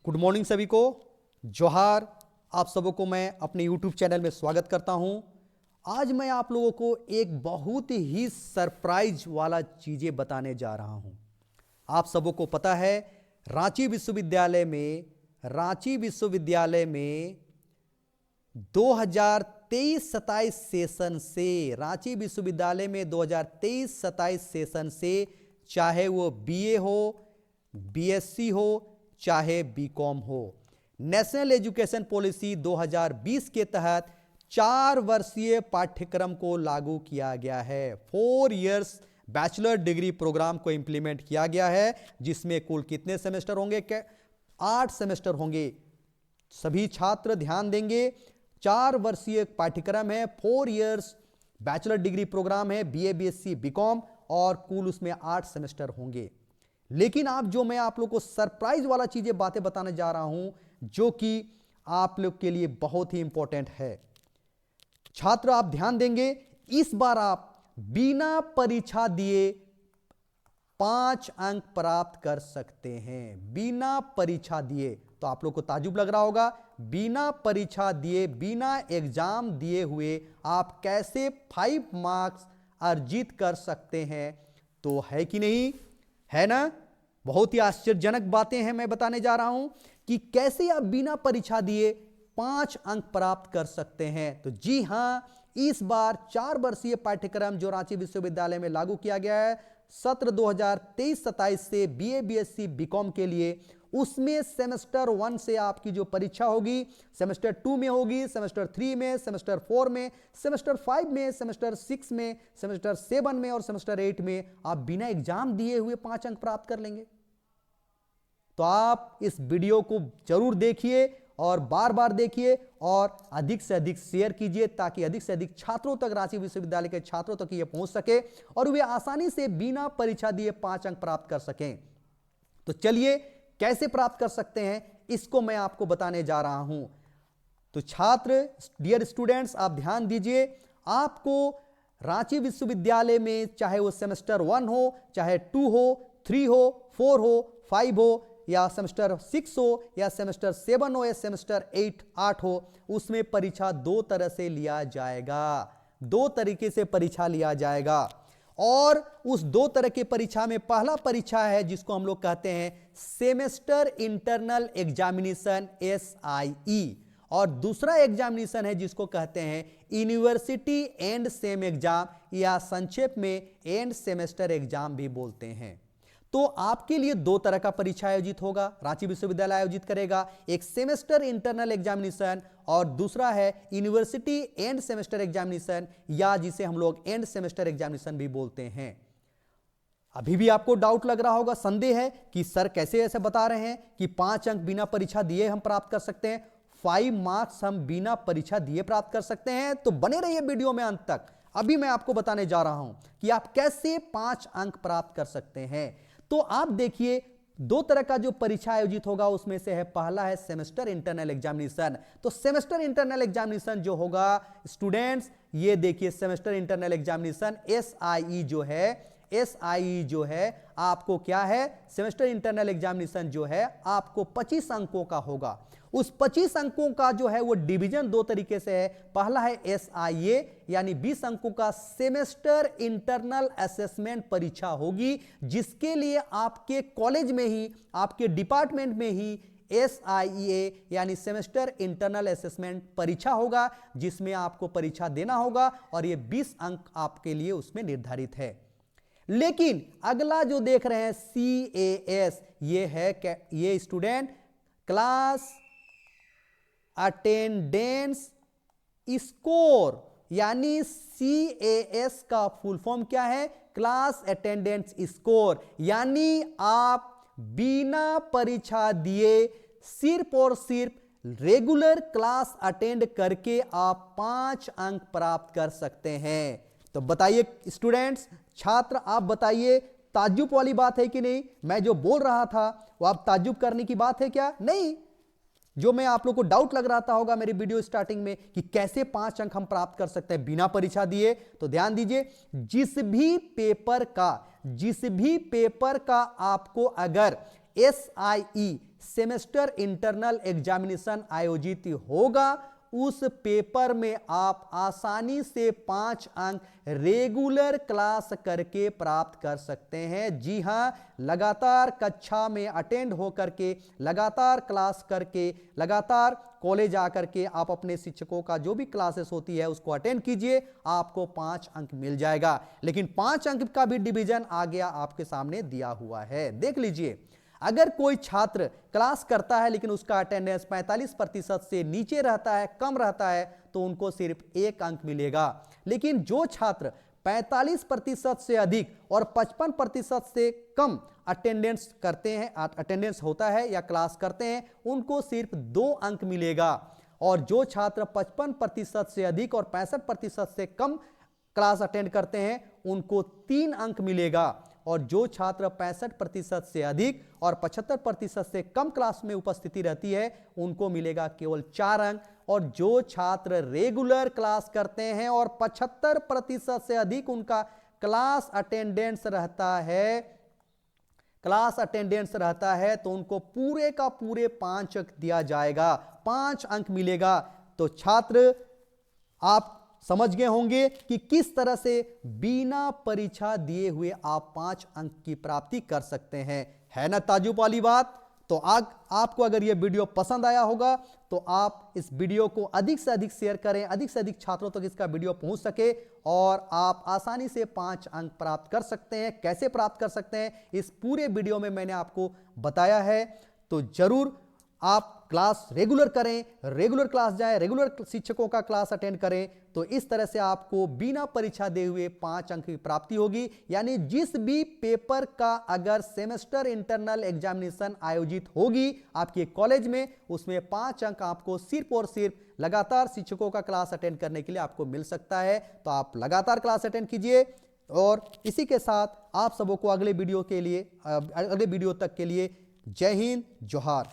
Good morning सभी को, जोहार। आप सबों को मैं अपने यूट्यूब चैनल में स्वागत करता हूं। आज मैं आप लोगों को एक बहुत ही सरप्राइज वाला चीज़ें बताने जा रहा हूं। आप सबों को पता है रांची विश्वविद्यालय में 2023-27 सेशन से, रांची विश्वविद्यालय में 2023-27 सेशन से, चाहे वो बीए हो, बीएससी हो, चाहे बीकॉम हो, नेशनल एजुकेशन पॉलिसी 2020 के तहत 4 वर्षीय पाठ्यक्रम को लागू किया गया है। 4 इयर्स बैचलर डिग्री प्रोग्राम को इंप्लीमेंट किया गया है, जिसमें कुल कितने सेमेस्टर होंगे? 8 सेमेस्टर होंगे। सभी छात्र ध्यान देंगे, 4 वर्षीय पाठ्यक्रम है, 4 इयर्स बैचलर डिग्री प्रोग्राम है, बीए, बीएससी, बीकॉम, और कुल उसमें 8 सेमेस्टर होंगे। लेकिन मैं आप लोग को सरप्राइज वाला चीजें बातें बताने जा रहा हूं, जो कि आप लोग के लिए बहुत ही इंपॉर्टेंट है। छात्र आप ध्यान देंगे, इस बार आप बिना परीक्षा दिए 5 अंक प्राप्त कर सकते हैं। बिना परीक्षा दिए, तो आप लोग को ताजुब लग रहा होगा, बिना परीक्षा दिए, बिना एग्जाम दिए हुए आप कैसे 5 मार्क्स अर्जित कर सकते हैं? तो है कि नहीं, है ना? बहुत ही आश्चर्यजनक बातें हैं मैं बताने जा रहा हूं कि कैसे आप बिना परीक्षा दिए 5 अंक प्राप्त कर सकते हैं। तो जी हां, इस बार 4 वर्षीय पाठ्यक्रम जो रांची विश्वविद्यालय में लागू किया गया है सत्र 2023-27 से बीए, बीएससी, बीकॉम के लिए, उसमें सेमेस्टर 1 से आपकी जो परीक्षा होगी, सेमेस्टर 2 में होगी, सेमेस्टर 3 में, सेमेस्टर 4 में, सेमेस्टर 5 में, सेमेस्टर 6 में, सेमेस्टर 7 में और सेमेस्टर 8 में आप बिना एग्जाम दिए हुए 5 अंक प्राप्त कर लेंगे। तो आप इस वीडियो को जरूर देखिए और बार बार देखिए और अधिक से अधिक शेयर कीजिए, ताकि अधिक से अधिक छात्रों तक, रांची विश्वविद्यालय के छात्रों तक ये पहुंच सके और वे आसानी से बिना परीक्षा दिए 5 अंक प्राप्त कर सकें। तो चलिए, कैसे प्राप्त कर सकते हैं इसको मैं आपको बताने जा रहा हूं। तो छात्र, डियर स्टूडेंट्स, आप ध्यान दीजिए, आपको रांची विश्वविद्यालय में चाहे वो सेमेस्टर 1 हो, चाहे 2 हो, 3 हो, 4 हो, 5 हो, या सेमेस्टर 6 हो, या सेमेस्टर 7 हो, या सेमेस्टर 8 हो, उसमें परीक्षा 2 तरह से लिया जाएगा। 2 तरीके से परीक्षा लिया जाएगा। और उस 2 तरह के परीक्षा में पहला परीक्षा है जिसको हम लोग कहते हैं सेमेस्टर इंटरनल एग्जामिनेशन, SIE, और दूसरा एग्जामिनेशन है जिसको कहते हैं यूनिवर्सिटी एंड सेम एग्जाम, या संक्षेप में एंड सेमेस्टर एग्जाम भी बोलते हैं। तो आपके लिए 2 तरह का परीक्षा आयोजित होगा, रांची विश्वविद्यालय आयोजित करेगा। एक सेमेस्टर इंटरनल एग्जामिनेशन और दूसरा है यूनिवर्सिटी एंड सेमेस्टर एग्जामिनेशन, या जिसे हम लोग एंड सेमेस्टर एग्जामिनेशन भी बोलते हैं। अभी भी आपको डाउट लग रहा होगा, संदेह है कि सर कैसे ऐसे बता रहे हैं कि 5 अंक बिना परीक्षा दिए हम प्राप्त कर सकते हैं, 5 मार्क्स हम बिना परीक्षा दिए प्राप्त कर सकते हैं? तो बने रहिए वीडियो में अंत तक। अभी मैं आपको बताने जा रहा हूं कि आप कैसे 5 अंक प्राप्त कर सकते हैं। तो आप देखिए, 2 तरह का जो परीक्षा आयोजित होगा उसमें से है, पहला है सेमेस्टर इंटरनल एग्जामिनेशन। तो सेमेस्टर इंटरनल एग्जामिनेशन जो होगा स्टूडेंट्स, ये देखिए, सेमेस्टर इंटरनल एग्जामिनेशन SIE जो है आपको क्या है, सेमेस्टर इंटरनल एग्जामिनेशन जो है आपको 25 अंकों का होगा। उस 25 अंकों का जो है वो डिवीजन 2 तरीके से है। पहला है SIA, यानी 20 अंकों का सेमेस्टर इंटरनल असेसमेंट परीक्षा होगी, जिसके लिए आपके कॉलेज में ही, आपके डिपार्टमेंट में ही SIA यानी सेमेस्टर इंटरनल असेसमेंट परीक्षा होगा, जिसमें आपको परीक्षा देना होगा और ये 20 अंक आपके लिए उसमें निर्धारित है। लेकिन अगला जो देख रहे हैं CAS, ये है, ये स्टूडेंट क्लास अटेंडेंस स्कोर, यानी CAS का फुल फॉर्म क्या है? Class attendance score. यानी आप बिना परीक्षा दिए सिर्फ और सिर्फ रेगुलर क्लास अटेंड करके आप 5 अंक प्राप्त कर सकते हैं। तो बताइए स्टूडेंट्स, छात्र, आप बताइए, ताज्जुब वाली बात है कि नहीं? मैं जो बोल रहा था वो आप ताज्जुब करने की बात है क्या? नहीं। जो मैं आप लोग को डाउट लग रहा था होगा मेरी वीडियो स्टार्टिंग में कि कैसे 5 अंक हम प्राप्त कर सकते हैं बिना परीक्षा दिए, तो ध्यान दीजिए, जिस भी पेपर का आपको अगर SIE सेमेस्टर इंटरनल एग्जामिनेशन आयोजित होगा उस पेपर में आप आसानी से 5 अंक रेगुलर क्लास करके प्राप्त कर सकते हैं। जी हां, लगातार कक्षा में अटेंड होकर के, लगातार क्लास करके, लगातार कॉलेज आकर के आप अपने शिक्षकों का जो भी क्लासेस होती है उसको अटेंड कीजिए, आपको 5 अंक मिल जाएगा। लेकिन 5 अंक का भी डिवीजन आ गया आपके सामने दिया हुआ है, देख लीजिए। अगर कोई छात्र क्लास करता है लेकिन उसका अटेंडेंस 45% से नीचे रहता है, कम रहता है, तो उनको सिर्फ 1 अंक मिलेगा। लेकिन जो छात्र 45% से अधिक और 55% से कम अटेंडेंस करते हैं, अटेंडेंस होता है या क्लास करते हैं, उनको सिर्फ 2 अंक मिलेगा। और जो छात्र 55% से अधिक और 65% से कम क्लास अटेंड करते हैं उनको 3 अंक मिलेगा। और जो छात्र 65% से अधिक और 75% से कम क्लास में उपस्थिति रहती है उनको मिलेगा केवल 4 अंक। और जो छात्र रेगुलर क्लास करते हैं और 75% से अधिक उनका क्लास अटेंडेंस रहता है तो उनको पूरे का पूरे 5 अंक दिया जाएगा, 5 अंक मिलेगा। तो छात्र आप समझ गए होंगे कि किस तरह से बिना परीक्षा दिए हुए आप 5 अंक की प्राप्ति कर सकते हैं, है ना ताज्जुब वाली बात। तो आपको अगर यह वीडियो पसंद आया होगा तो आप इस वीडियो को अधिक से अधिक शेयर करें, अधिक से अधिक छात्रों तक इसका वीडियो पहुंच सके और आप आसानी से 5 अंक प्राप्त कर सकते हैं। कैसे प्राप्त कर सकते हैं इस पूरे वीडियो में मैंने आपको बताया है। तो जरूर आप क्लास रेगुलर करें, रेगुलर क्लास जाएं, रेगुलर शिक्षकों का क्लास अटेंड करें, तो इस तरह से आपको बिना परीक्षा दे हुए 5 अंक की प्राप्ति होगी। यानी जिस भी पेपर का अगर सेमेस्टर इंटरनल एग्जामिनेशन आयोजित होगी आपके कॉलेज में, उसमें 5 अंक आपको सिर्फ और सिर्फ लगातार शिक्षकों का क्लास अटेंड करने के लिए आपको मिल सकता है। तो आप लगातार क्लास अटेंड कीजिए। और इसी के साथ आप सबों को अगले वीडियो तक के लिए जय हिंद, जोहार।